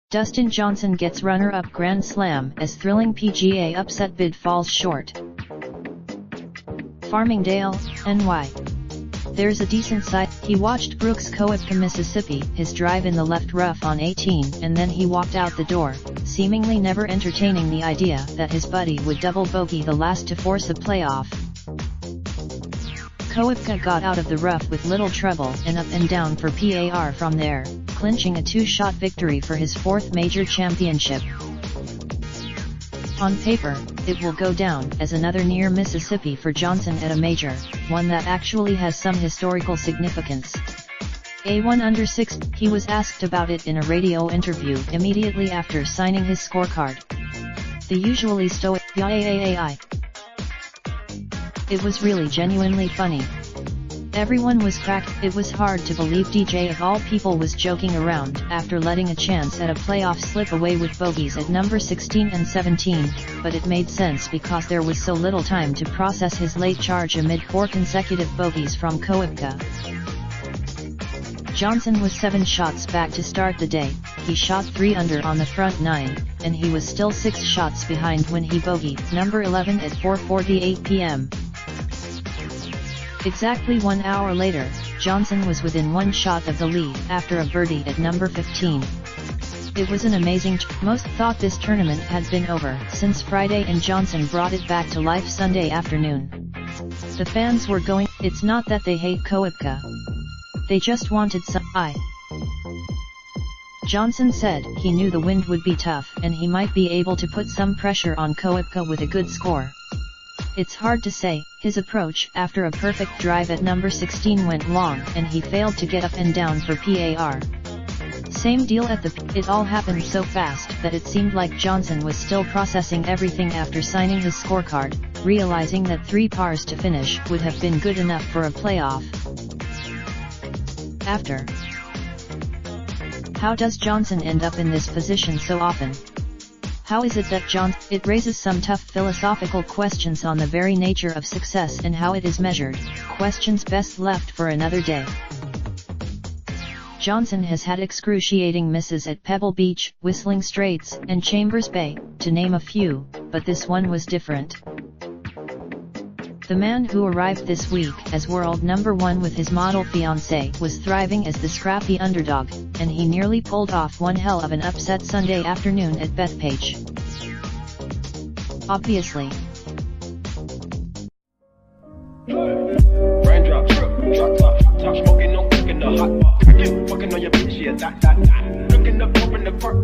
Dustin Johnson gets runner-up Grand Slam as thrilling PGA upset bid falls short. Farmingdale, NY. There's a decent side. He watched Brooks Koepka Mississippi, his drive in the left rough on 18, and then he walked out the door, seemingly never entertaining the idea that his buddy would double bogey the last to force a playoff. Koepka got out of the rough with little trouble and up and down for par from there, clinching a two-shot victory for his fourth major championship. On paper, it will go down as another near Mississippi for Johnson at a major, one that actually has some historical significance. A1 under 6, he was asked about it in a radio interview immediately after signing his scorecard. The usually stoic, "Yay. It was really genuinely funny. Everyone was cracked. It was hard to believe DJ of all people was joking around after letting a chance at a playoff slip away with bogeys at number 16 and 17, but it made sense because there was so little time to process his late charge amid 4 consecutive bogeys from Koepka. Johnson was 7 shots back to start the day. He shot 3 under on the front 9, and he was still 6 shots behind when he bogeyed number 11 at 4:48 p.m. Exactly 1 hour later, Johnson was within 1 shot of the lead after a birdie at number 15. It was an amazing most thought this tournament had been over since Friday, and Johnson brought it back to life Sunday afternoon. The fans were going, "It's not that they hate Koepka. They just wanted some." Johnson said he knew the wind would be tough and he might be able to put some pressure on Koepka with a good score. It's hard to say. His approach after a perfect drive at number 16 went long and he failed to get up and down for par. Same deal at the It all happened so fast that it seemed like Johnson was still processing everything after signing his scorecard, realizing that 3 pars to finish would have been good enough for a playoff. After. How does Johnson end up in this position so often? How is it that It raises some tough philosophical questions on the very nature of success and how it is measured, questions best left for another day. Johnson has had excruciating misses at Pebble Beach, Whistling Straits, and Chambers Bay, to name a few, but this one was different. The man who arrived this week as world number 1 with his model fiancée was thriving as the scrappy underdog, and he nearly pulled off one hell of an upset Sunday afternoon at Bethpage. Obviously. Raindrops, truck top smoking, no cooking the hot pot. Fucking on your bitch, yeah, that. Looking up, open the park,